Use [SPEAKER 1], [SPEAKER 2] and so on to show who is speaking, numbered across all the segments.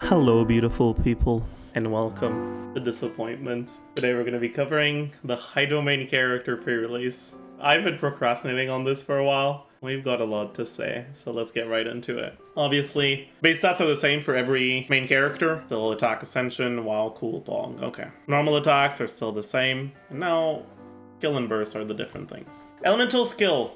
[SPEAKER 1] Hello, beautiful people, and welcome to Disappointment. Today we're going to be covering the Hydro main character pre-release. I've been procrastinating on this for a while. We've got a lot to say, so let's get right into it. Obviously, base stats are the same for every main character. Still attack, ascension, wow, cool, dong. Okay. Normal attacks are still the same. And now, skill and burst are the different things. Elemental skill.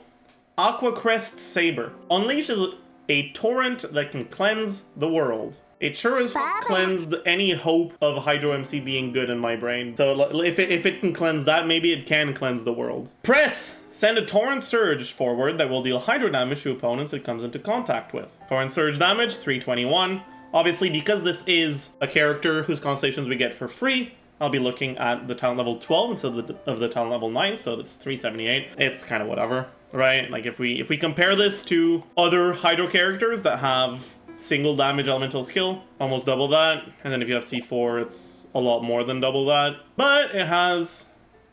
[SPEAKER 1] Aqua Crest Saber. Unleashes a torrent that can cleanse the world. It sure as fuck cleansed any hope of Hydro MC being good in my brain. So if it can cleanse that, maybe it can cleanse the world. Press! Send a Torrent Surge forward that will deal Hydro damage to opponents it comes into contact with. Torrent Surge damage, 321. Obviously, because this is a character whose constellations we get for free, I'll be looking at the talent level 12 instead of the talent level 9, so that's 378. It's kind of whatever, right? Like if we compare this to other Hydro characters that have single damage elemental skill, almost double that, and then if you have C4, it's a lot more than double that. But it has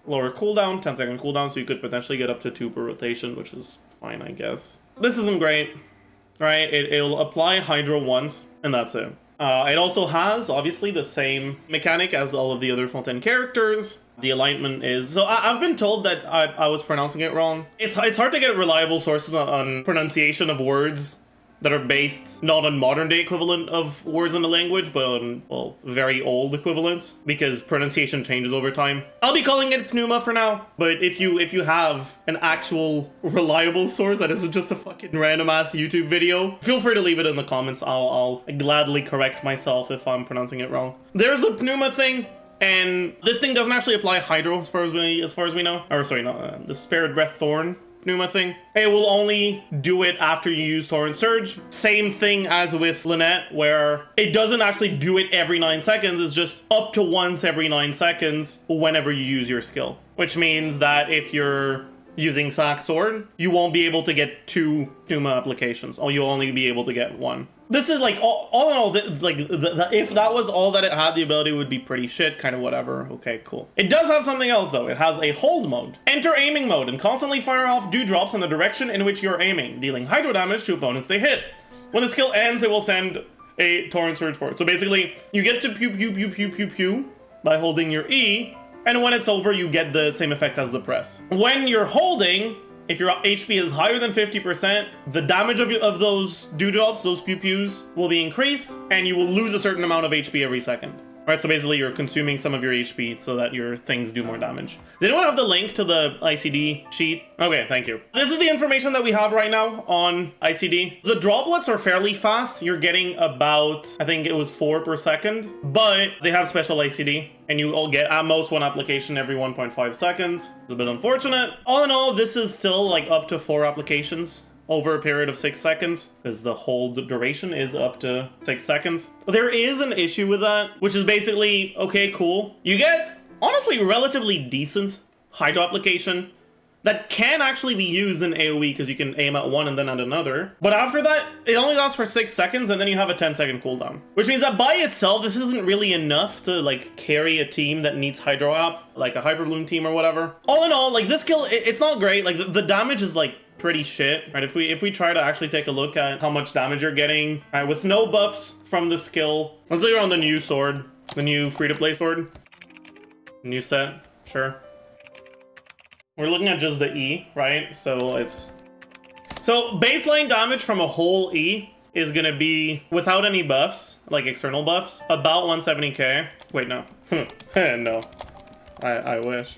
[SPEAKER 1] lower cooldown, 10-second cooldown, so you could potentially get up to 2 per rotation, which is fine, I guess. This isn't great, right? It'll apply Hydro once, and that's it. It also has, obviously, the same mechanic as all of the other Fontaine characters. The alignment is... So I've been told that I was pronouncing it wrong. It's hard to get reliable sources on pronunciation of words that are based not on modern day equivalent of words in the language, but on, well, very old equivalents, because pronunciation changes over time. I'll be calling it Pneuma for now, but if you have an actual reliable source that isn't just a fucking random ass YouTube video, feel free to leave it in the comments. I'll gladly correct myself if I'm pronouncing it wrong. There's the Pneuma thing, and this thing doesn't actually apply Hydro as far as we know. Or sorry, no, the Spirit Breath Thorn Pneuma thing. It will only do it after you use Torrent Surge. Same thing as with Lynette, where it doesn't actually do it every 9 seconds, it's just up to once every 9 seconds whenever you use your skill. Which means that if you're using Sack Sword, you won't be able to get 2 Pneuma applications, or you'll only be able to get 1. This is like, all in all, like, if that was all that it had, the ability would be pretty shit, kind of whatever. Okay, cool. It does have something else, though. It has a hold mode. Enter aiming mode and constantly fire off dewdrops in the direction in which you're aiming, dealing Hydro damage to opponents they hit. When the skill ends, it will send a Torrent Surge forward. So basically, you get to pew pew pew pew pew pew by holding your E, and when it's over, you get the same effect as the press. When you're holding, if your HP is higher than 50%, the damage of those dewdrops, those pew-pews, will be increased, and you will lose a certain amount of HP every second. Right, so basically you're consuming some of your HP so that your things do more damage. Does anyone have the link to the ICD sheet? Okay, thank you. This is the information that we have right now on ICD. The droplets are fairly fast. You're getting about, I think it was 4 per second, but they have special ICD, and you all get at most 1 application every 1.5 seconds. It's a bit unfortunate. All in all, this is still like up to 4 applications over a period of 6 seconds, because the hold duration is up to 6 seconds. But there is an issue with that, which is basically, okay, cool. You get, honestly, relatively decent Hydro application that can actually be used in AoE, because you can aim at one and then at another. But after that, it only lasts for 6 seconds, and then you have a 10-second cooldown. Which means that by itself, this isn't really enough to, like, carry a team that needs Hydro app, like a Hyperbloom team or whatever. All in all, like, this skill, it's not great. Like, the damage is, like, pretty shit, right? If we try to actually take a look at how much damage you're getting, right, with no buffs from the skill. Let's look on the new sword, the new free-to-play sword, new set, sure. We're looking at just the E, right? So baseline damage from a whole E is gonna be, without any buffs, like external buffs, about 170k. Wait, no. No. I wish.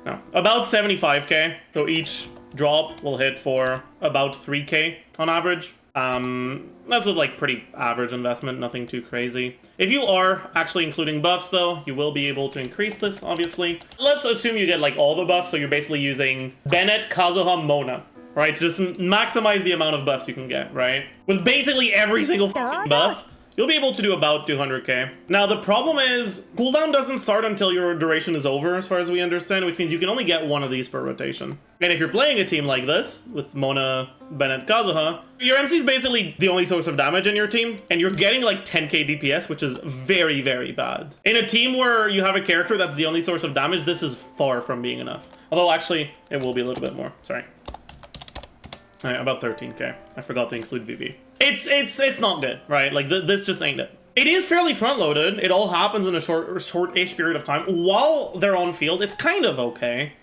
[SPEAKER 1] No. About 75k. So each drop will hit for about 3k on average. That's with like pretty average investment, nothing too crazy. If you are actually including buffs though, you will be able to increase this, obviously. Let's assume you get like all the buffs, so you're basically using Bennett, Kazuha, Mona, right? Just maximize the amount of buffs you can get, right? With basically every single buff, you'll be able to do about 200k. Now, the problem is, cooldown doesn't start until your duration is over, as far as we understand, which means you can only get 1 of these per rotation. And if you're playing a team like this, with Mona, Bennett, Kazuha, your MC is basically the only source of damage in your team, and you're getting like 10k DPS, which is very, very bad. In a team where you have a character that's the only source of damage, this is far from being enough. Although, actually, it will be a little bit more. Sorry. All right, about 13k. I forgot to include VV. It's not good, right? Like, this just ain't it. It is fairly front-loaded. It all happens in a short-ish period of time. While they're on field, it's kind of okay.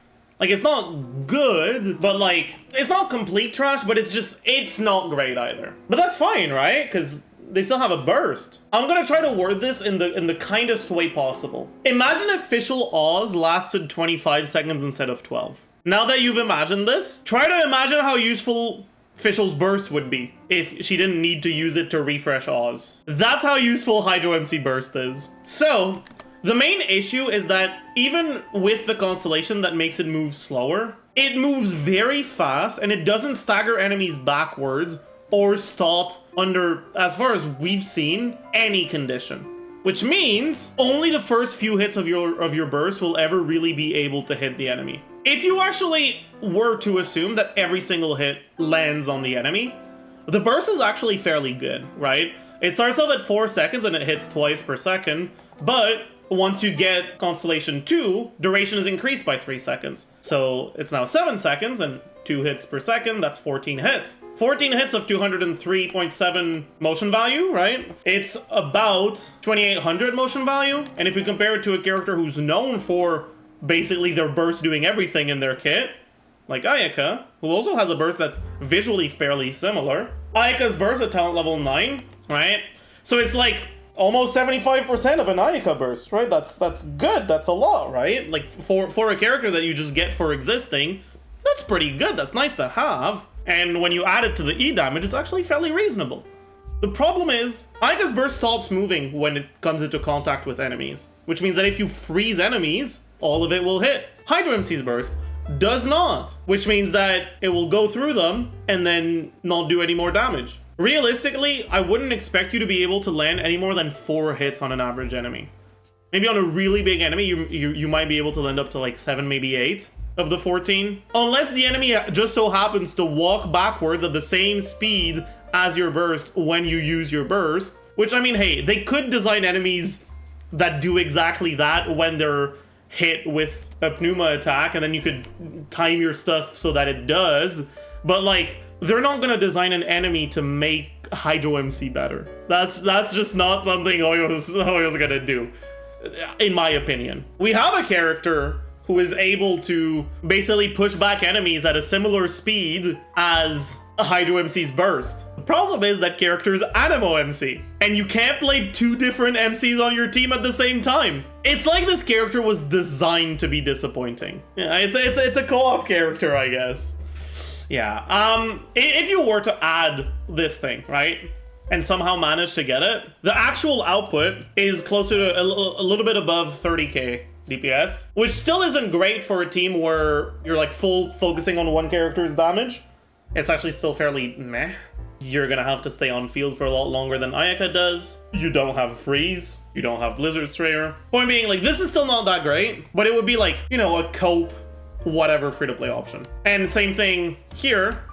[SPEAKER 1] Like, it's not good, but like, it's not complete trash, but it's not great either. But that's fine, right? Because they still have a burst. I'm gonna try to word this in the kindest way possible. Imagine if Fischl Oz lasted 25 seconds instead of 12. Now that you've imagined this, try to imagine how useful Fischl's burst would be if she didn't need to use it to refresh Oz. That's how useful Hydro MC burst is. So, the main issue is that even with the constellation that makes it move slower, it moves very fast and it doesn't stagger enemies backwards or stop under, as far as we've seen, any condition. Which means only the first few hits of your burst will ever really be able to hit the enemy. If you actually were to assume that every single hit lands on the enemy, the burst is actually fairly good, right? It starts off at 4 seconds and it hits twice per second, but once you get Constellation 2, duration is increased by 3 seconds. So it's now 7 seconds and 2 hits per second, that's 14 hits. 14 hits of 203.7 motion value, right? It's about 2800 motion value. And if we compare it to a character who's known for basically their burst doing everything in their kit, like Ayaka, who also has a burst that's visually fairly similar. Ayaka's burst at talent level 9, right? So it's like almost 75% of an Ayaka burst, right? That's good. That's a lot, right? Like for a character that you just get for existing, that's pretty good. That's nice to have. And when you add it to the E damage, it's actually fairly reasonable. The problem is, Ayaka's burst stops moving when it comes into contact with enemies, which means that if you freeze enemies, all of it will hit. Hydro MC's burst does not, which means that it will go through them and then not do any more damage. Realistically, I wouldn't expect you to be able to land any more than 4 hits on an average enemy. Maybe on a really big enemy, you might be able to land up to like 7, maybe 8 of the 14. Unless the enemy just so happens to walk backwards at the same speed as your burst when you use your burst. Which, I mean, hey, they could design enemies that do exactly that when they're hit with a pneuma attack, and then you could time your stuff so that it does. But like, they're not gonna design an enemy to make Hydro MC better. That's just not something Hoyo's gonna do, in my opinion. We have a character who is able to basically push back enemies at a similar speed as Hydro MC's burst. The problem is that character is Anemo MC, and you can't play 2 different MCs on your team at the same time. It's like this character was designed to be disappointing. Yeah, it's a co-op character, I guess. Yeah, if you were to add this thing, right, and somehow manage to get it, the actual output is closer to a little bit above 30k DPS, which still isn't great for a team where you're like full focusing on one character's damage. It's actually still fairly meh. You're gonna have to stay on field for a lot longer than Ayaka does. You don't have Freeze. You don't have Blizzard Strayer. Point being, like, this is still not that great, but it would be like, you know, a cope, whatever free-to-play option. And same thing here,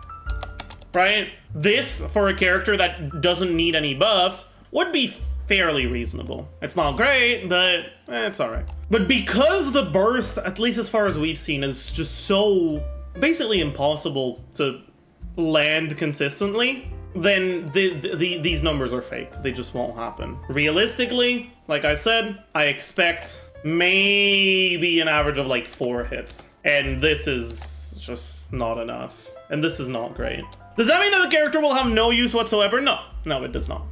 [SPEAKER 1] right? This, for a character that doesn't need any buffs, would be fairly reasonable. It's not great, but it's alright. But because the burst, at least as far as we've seen, is just so basically impossible to land consistently, then these numbers are fake. They just won't happen. Realistically, like I said, I expect maybe an average of like 4 hits. And this is just not enough. And this is not great. Does that mean that the character will have no use whatsoever? No. No, it does not.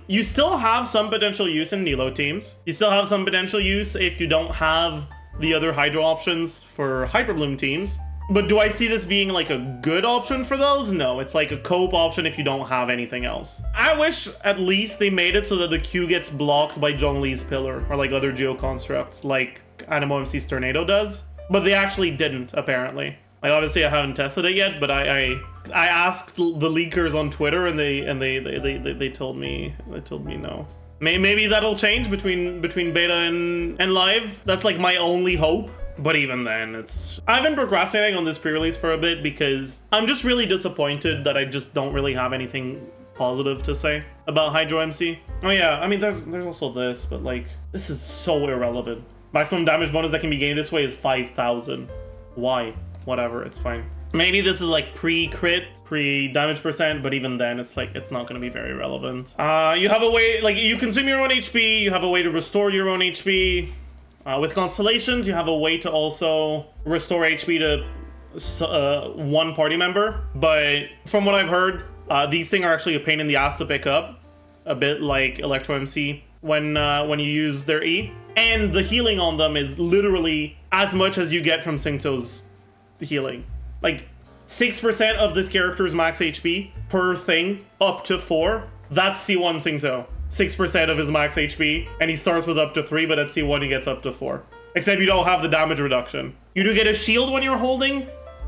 [SPEAKER 1] You still have some potential use in Nilo teams. You still have some potential use if you don't have the other Hydro options for Hyperbloom teams. But do I see this being like a good option for those? No, it's like a cope option if you don't have anything else. I wish at least they made it so that the Q gets blocked by Zhongli's Pillar or like other Geo constructs like Anemo MC's Tornado does. But they actually didn't, apparently. Like, obviously I haven't tested it yet, but I asked the leakers on Twitter and they told me no. Maybe that'll change between beta and live. That's like my only hope. But even then, I've been procrastinating on this pre-release for a bit because I'm just really disappointed that I just don't really have anything positive to say about Hydro MC. Oh yeah, I mean, there's also this, but like, this is so irrelevant. Maximum damage bonus that can be gained this way is 5,000. Why? Whatever, it's fine. Maybe this is like pre-crit, pre-damage percent, but even then it's like it's not going to be very relevant. You have a way, like you consume your own HP, you have a way to restore your own HP. With Constellations, you have a way to also restore HP to one party member, but from what I've heard, these things are actually a pain in the ass to pick up, a bit like Electro MC when you use their E. And the healing on them is literally as much as you get from Xingqiu's healing. Like 6% of this character's max HP per thing up to 4. That's C1 Xingqiu. 6% of his max HP, and he starts with up to 3, but at C1 he gets up to 4. Except you don't have the damage reduction. You do get a shield when you're holding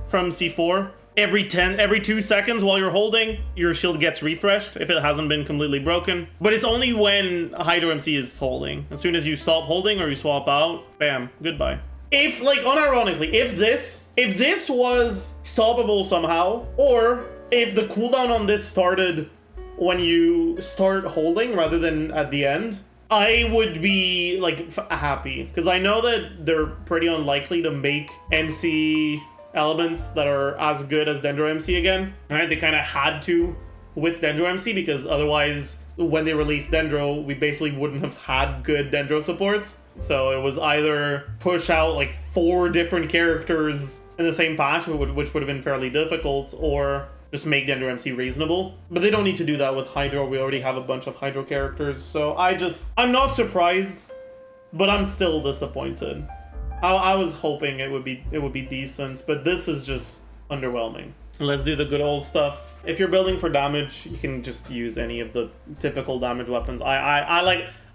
[SPEAKER 1] from C4. Every 2 seconds while you're holding, your shield gets refreshed if it hasn't been completely broken. But it's only when Hydro MC is holding. As soon as you stop holding or you swap out, bam, goodbye. If, like, unironically, if this was stoppable somehow, or if the cooldown on this started when you start holding rather than at the end, I would be, like, happy. Because I know that they're pretty unlikely to make MC elements that are as good as Dendro MC again. Right? They kind of had to with Dendro MC, because otherwise, when they released Dendro, we basically wouldn't have had good Dendro supports. So it was either push out like 4 different characters in the same patch, which would have been fairly difficult, or just make Dendro MC reasonable. But they don't need to do that with Hydro. We already have a bunch of Hydro characters. So I'm not surprised, but I'm still disappointed. I was hoping it would be decent, but this is just underwhelming. Let's do the good old stuff. If you're building for damage, you can just use any of the typical damage weapons.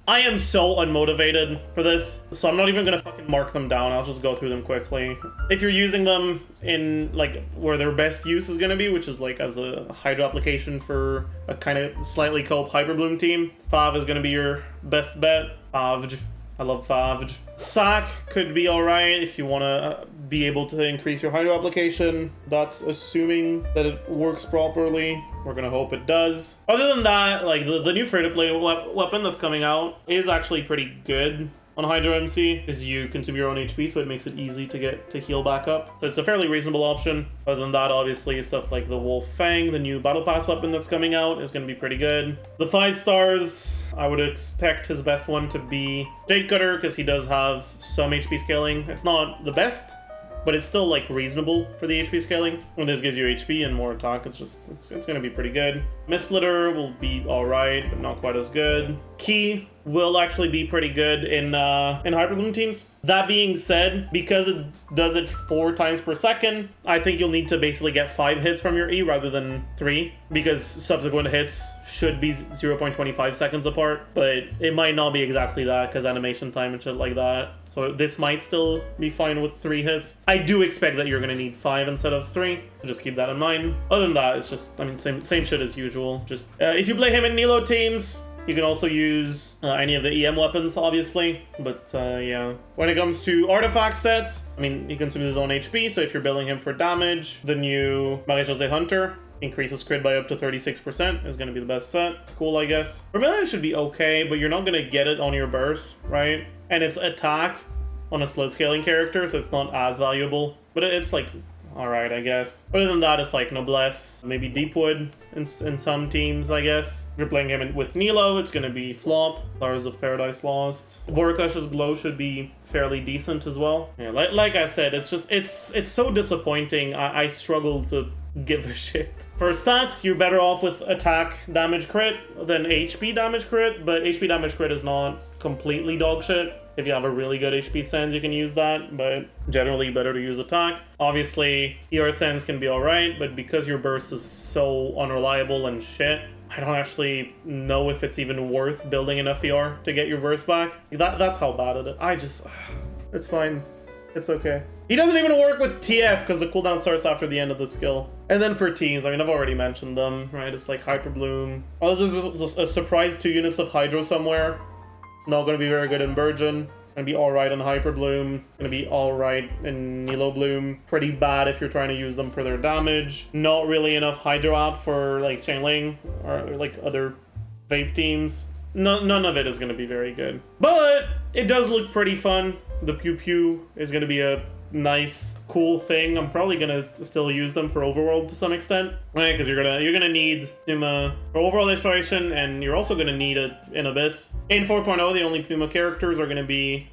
[SPEAKER 1] I am so unmotivated for this, so I'm not even gonna fucking mark them down. I'll just go through them quickly. If you're using them in, like, where their best use is gonna be, which is, like, as a Hydro application for a kind of slightly cope Hyper Bloom team, Fav is gonna be your best bet. Favj. I love Favj. Sac could be alright if you want to be able to increase your Hydro application. That's assuming that it works properly. We're gonna hope it does. Other than that, like, the new free-to-play weapon that's coming out is actually pretty good on Hydro MC, because you consume your own HP, so it makes it easy to heal back up. So it's a fairly reasonable option. Other than that, obviously, stuff like the Wolf Fang, the new Battle Pass weapon that's coming out, is going to be pretty good. The 5 stars, I would expect his best one to be Jade Cutter, because he does have some HP scaling. It's not the best, but it's still, like, reasonable for the HP scaling. When this gives you HP and more attack, it's going to be pretty good. Mist Splitter will be alright, but not quite as good. Key will actually be pretty good in Hyper Bloom teams. That being said, because it does it 4 times per second, I think you'll need to basically get 5 hits from your E rather than 3, because subsequent hits should be 0.25 seconds apart, but it might not be exactly that because animation time and shit like that. So this might still be fine with 3 hits. I do expect that you're going to need 5 instead of 3. Just keep that in mind. Other than that, it's just, I mean, same shit as usual. Just if you play him in Nilo teams, you can also use any of the EM weapons, obviously. But yeah. When it comes to artifact sets, I mean, he consumes his own HP, so if you're building him for damage, the new Marie-José Hunter increases crit by up to 36% is going to be the best set. Cool, I guess. Vermilion should be okay, but you're not going to get it on your burst, right? And it's attack on a split scaling character, so it's not as valuable. But it's like, alright, I guess. Other than that, it's like Noblesse, maybe Deepwood in some teams, I guess. If you're playing him with Nilo, it's going to be Flop, Flowers of Paradise Lost. Vorkush's Glow should be fairly decent as well. Yeah, like I said, it's just, it's so disappointing. I struggle to give a shit. For stats, you're better off with attack damage crit than HP damage crit, but HP damage crit is not completely dog shit. If you have a really good HP sense, you can use that, but generally better to use attack. Obviously, ER sense can be alright, but because your burst is so unreliable and shit, I don't actually know if it's even worth building enough ER to get your burst back. That's how bad it is. It's fine. It's okay. He doesn't even work with TF because the cooldown starts after the end of the skill. And then for teams, I mean, I've already mentioned them, right? It's like Hyper Bloom. Oh, this is a surprise 2 units of Hydro somewhere. Not going to be very good in Burgeon. Going to be alright in Hyper Bloom. Going to be alright in Nilo Bloom. Pretty bad if you're trying to use them for their damage. Not really enough Hydro app for like Xiangling or like other vape teams. None of it is going to be very good. But it does look pretty fun. The Pew Pew is going to be a nice, cool thing. I'm probably gonna still use them for Overworld to some extent, right? Because you're gonna need Pneuma for Overworld exploration, and you're also gonna need it in Abyss. In 4.0, the only Pneuma characters are gonna be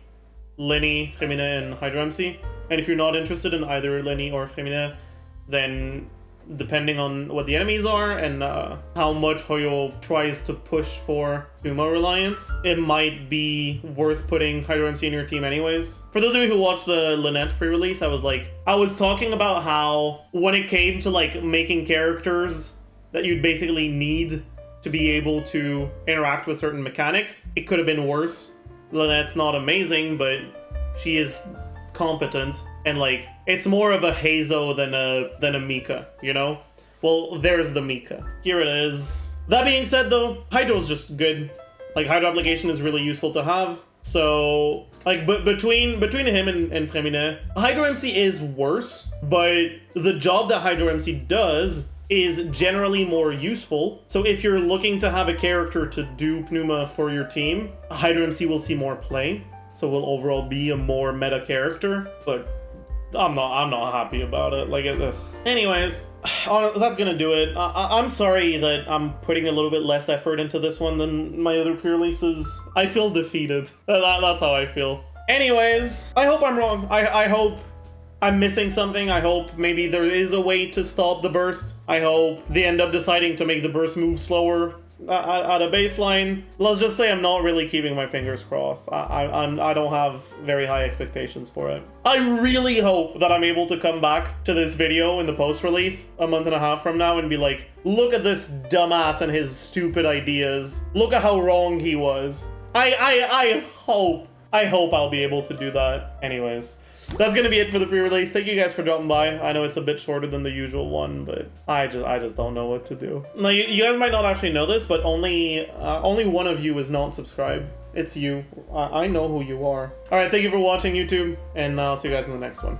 [SPEAKER 1] Lenny, Freminet, and Hydro MC. And if you're not interested in either Lenny or Freminet, then depending on what the enemies are and how much Hoyo tries to push for Pneuma reliance, it might be worth putting Hydro MC in your team anyways. For those of you who watched the Lynette pre-release, I was talking about how when it came to like making characters that you'd basically need to be able to interact with certain mechanics, it could have been worse. Lynette's not amazing, but she is competent, and like it's more of a Hazo than a Mika, you know? Well, there's the Mika. Here it is. That being said though, Hydro's just good. Like Hydro application is really useful to have. So like between him and Freminet, Hydro MC is worse, but the job that Hydro MC does is generally more useful. So if you're looking to have a character to do Pneuma for your team, Hydro MC will see more play. So will overall be a more meta character, but I'm not happy about it. Like, anyways, that's gonna do it. I'm sorry that I'm putting a little bit less effort into this one than my other pre-releases. I feel defeated. That's how I feel. Anyways, I hope I'm wrong. I hope I'm missing something. I hope maybe there is a way to stop the burst. I hope they end up deciding to make the burst move slower at a baseline. Let's just say I'm not really keeping my fingers crossed. I don't have very high expectations for it. I really hope that I'm able to come back to this video in the post-release a month and a half from now and be like, look at this dumbass and his stupid ideas. Look at how wrong he was. I hope I'll be able to do that. Anyways, that's gonna be it for the pre-release. Thank you guys for dropping by. I know it's a bit shorter than the usual one, but I just don't know what to do. Now, you guys might not actually know this, but only one of you is not subscribed. It's you. I know who you are. All right, thank you for watching, YouTube, and I'll see you guys in the next one.